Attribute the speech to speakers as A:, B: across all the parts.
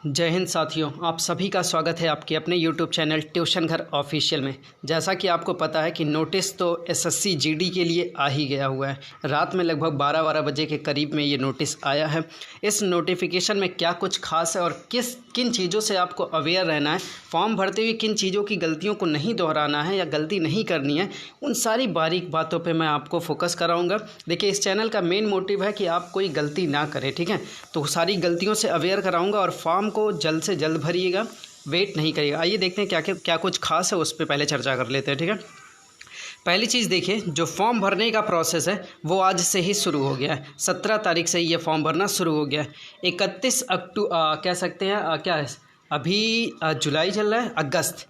A: जय हिंद साथियों, आप सभी का स्वागत है आपके अपने YouTube चैनल ट्यूशन घर ऑफिशियल में। जैसा कि आपको पता है कि नोटिस तो एसएससी जीडी के लिए आ ही गया हुआ है। रात में लगभग 12 बजे के करीब में ये नोटिस आया है। इस नोटिफिकेशन में क्या कुछ खास है और किन चीज़ों से आपको अवेयर रहना है, फॉर्म भरते हुए किन चीज़ों की गलतियों को नहीं दोहराना है या गलती नहीं करनी है, उन सारी बारीक बातों पर मैं आपको फोकस कराऊँगा। देखिए, इस चैनल का मेन मोटिव है कि आप कोई गलती ना करें, ठीक है। तो सारी गलतियों से अवेयर कराऊँगा और फॉर्म को जल्द से जल्द भरिएगा, वेट नहीं करिएगा। आइए देखते हैं क्या कुछ खास है, उस पर पहले चर्चा कर लेते हैं, ठीक है। पहली चीज़ देखिए, जो फॉर्म भरने का प्रोसेस है वो आज से ही शुरू हो गया है। 17 तारीख से ये फॉर्म भरना शुरू हो गया है। 31 अक्टूबर कह सकते हैं, क्या है अभी, जुलाई चल रहा है, अगस्त,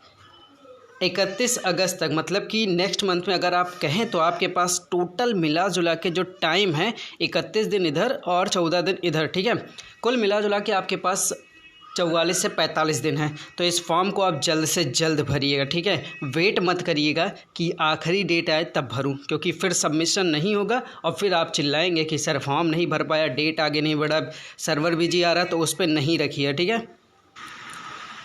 A: 31 अगस्त तक, मतलब कि नेक्स्ट मंथ में अगर आप कहें तो आपके पास टोटल मिला जुला के जो टाइम है 31 दिन इधर और 14 दिन इधर, ठीक है। कुल मिला जुला के आपके पास 44 से 45 दिन है। तो इस फॉर्म को आप जल्द से जल्द भरिएगा, ठीक है। वेट मत करिएगा कि आखिरी डेट आए तब भरूं, क्योंकि फिर सबमिशन नहीं होगा और फिर आप चिल्लाएंगे कि सर फॉर्म नहीं भर पाया, डेट आगे नहीं बढ़ा, सर्वर बिजी आ रहा, तो उस पर नहीं रखिए, ठीक है।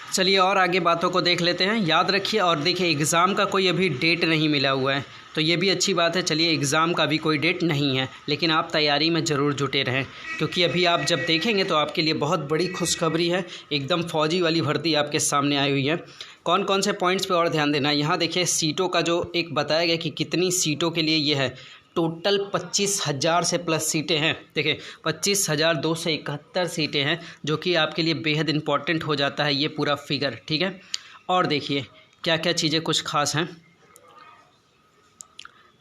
A: चलिए और आगे बातों को देख लेते हैं। याद रखिए और देखिए, एग्ज़ाम का कोई अभी डेट नहीं मिला हुआ है, तो ये भी अच्छी बात है। चलिए, एग्ज़ाम का भी कोई डेट नहीं है, लेकिन आप तैयारी में ज़रूर जुटे रहें, क्योंकि अभी आप जब देखेंगे तो आपके लिए बहुत बड़ी खुशखबरी है। एकदम फौजी वाली भर्ती आपके सामने आई हुई है। कौन कौन से पॉइंट्स पे और ध्यान देना है, यहाँ देखिए सीटों का जो एक बताया गया कि कितनी सीटों के लिए ये है। टोटल 25,000 से प्लस सीटें हैं। देखिए, 25,271 सीटें हैं, जो कि आपके लिए बेहद इंपॉर्टेंट हो जाता है ये पूरा फिगर, ठीक है। और देखिए क्या क्या चीज़ें कुछ खास हैं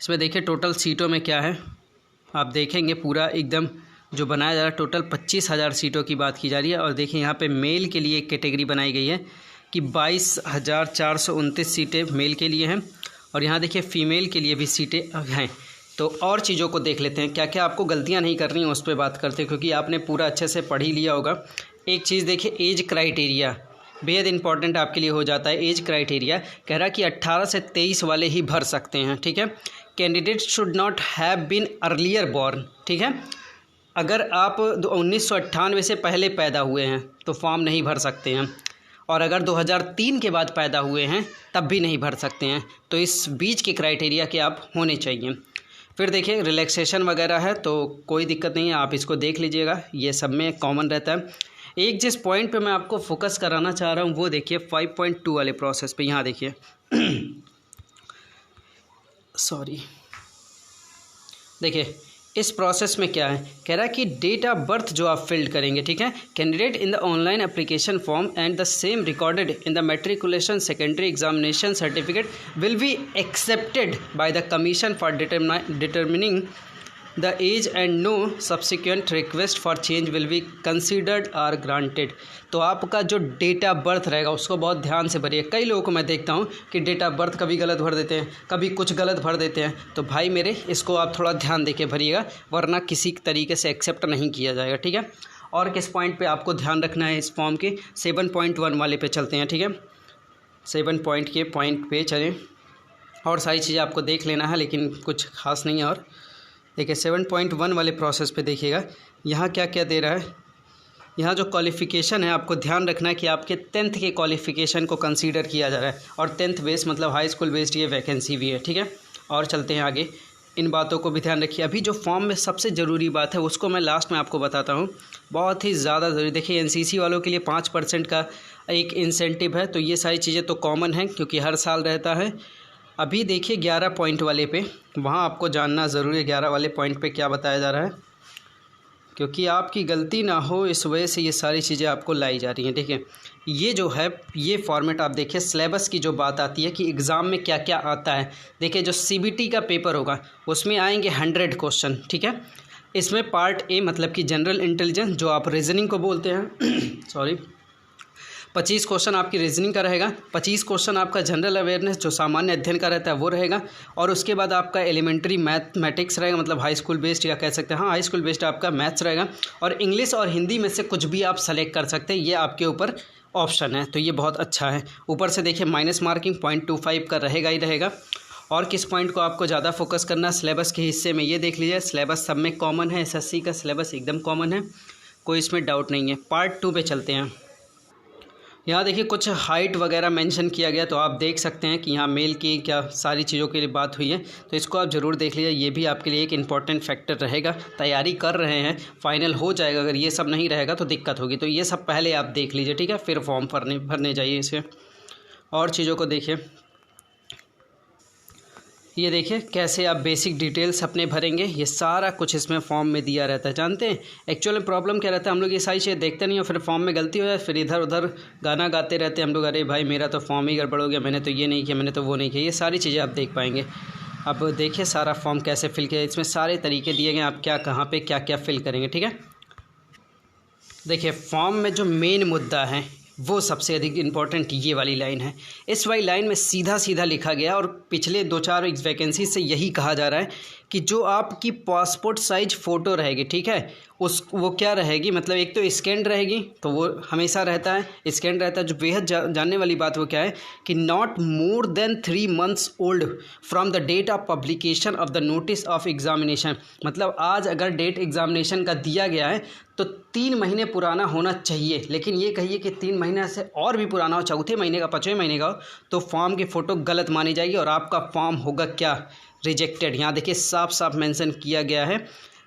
A: इसमें। देखिए टोटल सीटों में क्या है, आप देखेंगे पूरा एकदम जो बनाया जा रहा है, टोटल 25,000 सीटों की बात की जा रही है। और देखिए यहाँ पे मेल के लिए एक कैटेगरी बनाई गई है कि 22,429 सीटें मेल के लिए हैं, और यहाँ देखिए फ़ीमेल के लिए भी सीटें हैं। तो और चीज़ों को देख लेते हैं, क्या क्या आपको गलतियाँ नहीं करनी है उस पर बात करते हैं, क्योंकि आपने पूरा अच्छे से पढ़ ही लिया होगा। एक चीज़ देखिए, एज क्राइटेरिया बेहद इंपॉर्टेंट आपके लिए हो जाता है। एज क्राइटेरिया कह रहा है कि 18 से 23 वाले ही भर सकते हैं, ठीक है। Candidate should not have been earlier born, ठीक है। अगर आप 1998 से पहले पैदा हुए हैं तो फॉर्म नहीं भर सकते हैं, और अगर 2003 के बाद पैदा हुए हैं तब भी नहीं भर सकते हैं। तो इस बीच के क्राइटेरिया के आप होने चाहिए। फिर देखिए रिलैक्सेशन वगैरह है, तो कोई दिक्कत नहीं है, आप इसको देख लीजिएगा, ये सब में कॉमन रहता है। एक जिस पॉइंट पे मैं आपको फोकस कराना चाह रहा हूँ वो देखिए 5.2 वाले प्रोसेस पे। यहाँ देखिए सॉरी, देखिए इस प्रोसेस में क्या है, कह रहा है कि डेट ऑफ बर्थ जो आप फिल्ड करेंगे, ठीक है। Candidate in the online application form and the same recorded in the matriculation secondary examination certificate will be accepted by the commission for determining the age and no subsequent request for change will be considered or granted. तो आपका जो date of birth रहेगा उसको बहुत ध्यान से भरिए। कई लोगों को मैं देखता हूँ कि डेट ऑफ बर्थ कभी गलत भर देते हैं, कभी कुछ गलत भर देते हैं। तो भाई मेरे, इसको आप थोड़ा ध्यान देके भरिएगा, वरना किसी तरीके से एक्सेप्ट नहीं किया जाएगा, ठीक है। और किस पॉइंट पे आपको ध्यान रखना है इस फॉर्म के, 7.1 वाले पे चलते हैं, ठीक है। 7 पॉइंट के पॉइंट पे चलें, और सारी चीज़ें आपको देख लेना है, लेकिन कुछ खास नहीं है। और देखिए 7.1 वाले प्रोसेस पे देखिएगा, यहाँ क्या क्या दे रहा है। यहाँ जो क्वालिफ़िकेशन है, आपको ध्यान रखना है कि आपके 10th के क्वालिफ़िकेशन को कंसीडर किया जा रहा है, और 10th बेस्ड मतलब हाई स्कूल बेस्ड ये वैकेंसी भी है, ठीक है। और चलते हैं आगे, इन बातों को भी ध्यान रखिए। अभी जो फॉर्म में सबसे ज़रूरी बात है उसको मैं लास्ट में आपको बताता हूँ, बहुत ही ज़्यादा ज़रूरी। देखिए एनसीसी वालों के लिए 5% का एक इंसेंटिव है, तो ये सारी चीज़ें तो कॉमन हैं क्योंकि हर साल रहता है। अभी देखिए 11 पॉइंट वाले पे, वहाँ आपको जानना ज़रूरी है 11 वाले पॉइंट पे क्या बताया जा रहा है, क्योंकि आपकी गलती ना हो इस वजह से ये सारी चीज़ें आपको लाई जा रही हैं। ठीक है, ये जो है ये फॉर्मेट आप देखिए, सिलेबस की जो बात आती है कि एग्ज़ाम में क्या क्या आता है। देखिए जो सीबीटी का पेपर होगा उसमें आएंगे 100 क्वेश्चन, ठीक है। इसमें पार्ट ए मतलब कि जनरल इंटेलिजेंस जो आप रीजनिंग को बोलते हैं सॉरी, 25 क्वेश्चन आपकी रीजनिंग का रहेगा, 25 क्वेश्चन आपका जनरल अवेयरनेस जो सामान्य अध्ययन का रहता है वो रहेगा, और उसके बाद आपका एलिमेंट्री मैथमेटिक्स रहेगा, मतलब हाई स्कूल बेस्ड या कह सकते हैं, हाँ हाई स्कूल बेस्ड आपका मैथ्स रहेगा, और इंग्लिश और हिंदी में से कुछ भी आप सेलेक्ट कर सकते हैं, ये आपके ऊपर ऑप्शन है। तो ये बहुत अच्छा है। ऊपर से देखिए माइनस मार्किंग 0.25 का रहेगा ही रहेगा। और किस पॉइंट को आपको ज़्यादा फोकस करना है सिलेबस के हिस्से में, ये देख लीजिए, सिलेबस सब में कॉमन है, एसएससी का सिलेबस एकदम कॉमन है, कोई इसमें डाउट नहीं है। पार्ट 2 पे चलते हैं। यहाँ देखिए कुछ हाइट वगैरह मेंशन किया गया, तो आप देख सकते हैं कि यहाँ मेल की क्या सारी चीज़ों के लिए बात हुई है, तो इसको आप ज़रूर देख लीजिए। ये भी आपके लिए एक इम्पॉर्टेंट फैक्टर रहेगा। तैयारी कर रहे हैं, फाइनल हो जाएगा, अगर ये सब नहीं रहेगा तो दिक्कत होगी। तो ये सब पहले आप देख लीजिए, ठीक है, फिर फॉर्म भरने जाइए इसे। और चीज़ों को देखिए, ये देखिए कैसे आप बेसिक डिटेल्स अपने भरेंगे, ये सारा कुछ इसमें फॉर्म में दिया रहता है। जानते हैं एक्चुअल में प्रॉब्लम क्या रहता है, हम लोग ये सारी चीज़ें देखते नहीं और फिर फॉर्म में गलती हो जाए, फिर इधर उधर गाना गाते रहते हैं हम लोग, अरे भाई मेरा तो फॉर्म ही गड़बड़ हो गया, मैंने तो ये नहीं किया, मैंने तो वो नहीं किया। ये सारी चीज़ें आप देख पाएंगे। अब देखिए सारा फॉर्म कैसे फिल किया, इसमें सारे तरीके दिए गए आप क्या कहाँ पर क्या क्या फिल करेंगे, ठीक है। देखिए फॉर्म में जो मेन मुद्दा है वो सबसे अधिक इम्पॉर्टेंट ये वाली लाइन है। इस वाली लाइन में सीधा सीधा लिखा गया और पिछले 2-4 वैकेंसी से यही कहा जा रहा है कि जो आपकी पासपोर्ट साइज फ़ोटो रहेगी, ठीक है, वो क्या रहेगी, मतलब एक तो स्कैन रहेगी, तो वो हमेशा रहता है, स्कैन रहता है। जो बेहद जानने वाली बात वो क्या है कि not more than 3 months old from the date of publication of the notice of examination. मतलब आज अगर डेट एग्जामिनेशन का दिया गया है तो 3 महीने पुराना होना चाहिए, लेकिन ये कहिए कि 3 महीने से और भी पुराना हो, चौथे महीने का 5वें महीने का हो, तो फॉर्म की फ़ोटो गलत मानी जाएगी और आपका फॉर्म होगा क्या, रिजेक्टेड। यहाँ देखिए साफ साफ मेंशन किया गया है,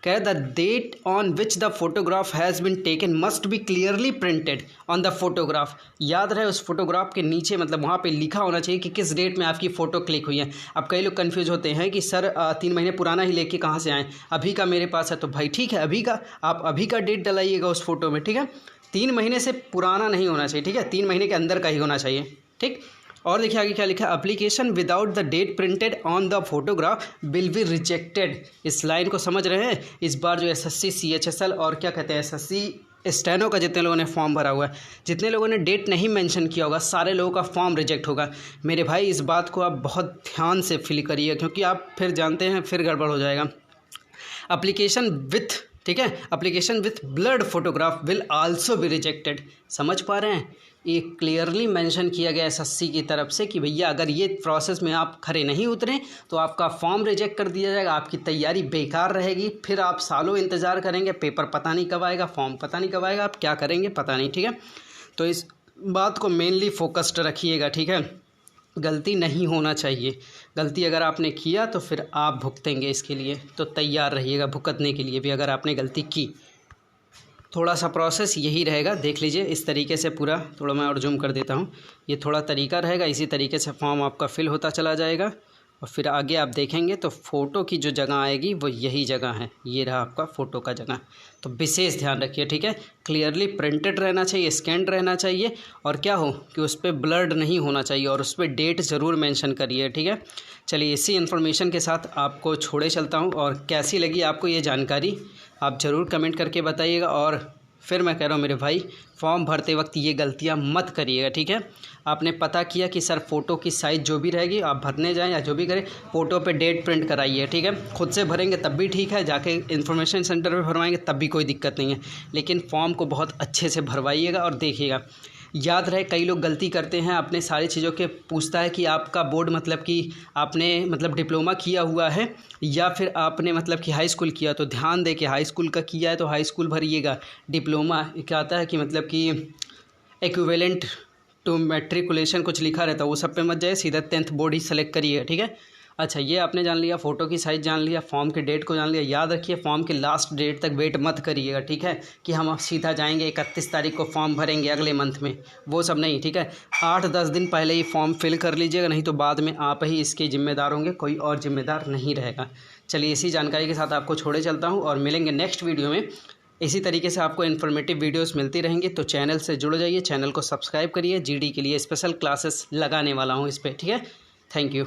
A: कह रहे the date on which the photograph has been taken must be clearly printed on the photograph. याद रहे उस फोटोग्राफ के नीचे, मतलब वहाँ पे लिखा होना चाहिए कि किस डेट में आपकी फ़ोटो क्लिक हुई है। अब कई लोग कंफ्यूज होते हैं कि सर 3 महीने पुराना ही लेके कहाँ से आएँ, अभी का मेरे पास है। तो भाई ठीक है, अभी का आप अभी का डेट डलाइएगा उस फोटो में, ठीक है। 3 महीने से पुराना नहीं होना चाहिए, ठीक है, 3 महीने के अंदर का ही होना चाहिए, ठीक। और देखिए आगे क्या लिखा है, application without the date printed on the photograph will be rejected. इस लाइन को समझ रहे हैं। इस बार जो एसएससी CHSL और क्या कहते हैं एसएससी स्टेनो का जितने लोगों ने फॉर्म भरा हुआ है, जितने लोगों ने डेट नहीं मेंशन किया होगा, सारे लोगों का फॉर्म रिजेक्ट होगा। मेरे भाई इस बात को आप बहुत ध्यान से फिल करिए, क्योंकि आप फिर जानते हैं फिर गड़बड़ हो जाएगा। एप्लीकेशन विथ, ठीक है, application with blurred photograph will also be rejected. समझ पा रहे हैं, ये क्लियरली मेंशन किया गया एसएससी की तरफ से कि भैया अगर ये प्रोसेस में आप खरे नहीं उतरे तो आपका फॉर्म रिजेक्ट कर दिया जाएगा, आपकी तैयारी बेकार रहेगी, फिर आप सालों इंतज़ार करेंगे, पेपर पता नहीं कब आएगा, फॉर्म पता नहीं कब आएगा, आप क्या करेंगे पता नहीं, ठीक है। तो इस बात को मेनली फोकस्ड रखिएगा, ठीक है। गलती नहीं होना चाहिए, गलती अगर आपने किया तो फिर आप भुगतेंगे इसके लिए, तो तैयार रहिएगा भुगतने के लिए भी अगर आपने गलती की। थोड़ा सा प्रोसेस यही रहेगा, देख लीजिए इस तरीके से पूरा, थोड़ा मैं और जूम कर देता हूँ, ये थोड़ा तरीका रहेगा, इसी तरीके से फॉर्म आपका फिल होता चला जाएगा और फिर आगे आप देखेंगे तो फ़ोटो की जो जगह आएगी वो यही जगह है, ये रहा आपका फ़ोटो का जगह। तो विशेष ध्यान रखिए, ठीक है, क्लियरली प्रिंटेड रहना चाहिए, स्कैन्ड रहना चाहिए, और क्या हो कि उस पर ब्लर्ड नहीं होना चाहिए, और उस पर डेट ज़रूर मेंशन करिए, ठीक है। चलिए इसी इन्फॉर्मेशन के साथ आपको छोड़े चलता हूँ, और कैसी लगी आपको ये जानकारी आप ज़रूर कमेंट करके बताइएगा। और फिर मैं कह रहा हूँ मेरे भाई, फॉर्म भरते वक्त ये गलतियाँ मत करिएगा, ठीक है। आपने पता किया कि सर फ़ोटो की साइज़ जो भी रहेगी, आप भरने जाएं या जो भी करें, फ़ोटो पे डेट प्रिंट कराइए, ठीक है। खुद से भरेंगे तब भी ठीक है, जाके इन्फॉर्मेशन सेंटर में भरवाएंगे तब भी कोई दिक्कत नहीं है, लेकिन फॉर्म को बहुत अच्छे से भरवाइएगा। और देखिएगा, याद रहे कई लोग गलती करते हैं, अपने सारी चीज़ों के पूछता है कि आपका बोर्ड मतलब कि आपने मतलब डिप्लोमा किया हुआ है या फिर आपने मतलब कि हाई स्कूल किया, तो ध्यान दे कि हाई स्कूल का किया है तो हाई स्कूल भरिएगा। डिप्लोमा क्या आता है कि मतलब कि इक्विवेलेंट टू मैट्रिकुलेशन कुछ लिखा रहता है, वो सब पे मत जाए, सीधा 10th बोर्ड ही सेलेक्ट करिए, ठीक है। अच्छा ये आपने जान लिया, फ़ोटो की साइज़ जान लिया, फॉर्म के डेट को जान लिया। याद रखिए फॉर्म के लास्ट डेट तक वेट मत करिएगा, ठीक है, कि हम सीधा जाएंगे 31 तारीख को फॉर्म भरेंगे अगले मंथ में, वो सब नहीं, ठीक है। 8-10 दिन पहले ही फॉर्म फिल कर लीजिएगा, नहीं तो बाद में आप ही इसके ज़िम्मेदार होंगे, कोई और ज़िम्मेदार नहीं रहेगा। चलिए इसी जानकारी के साथ आपको छोड़े चलता हूँ और मिलेंगे नेक्स्ट वीडियो में। इसी तरीके से आपको इन्फॉर्मेटिव वीडियोस मिलती रहेंगी, तो चैनल से जुड़ जाइए, चैनल को सब्सक्राइब करिए। GD के लिए स्पेशल क्लासेस लगाने वाला हूँ इस पर, ठीक है। Thank you.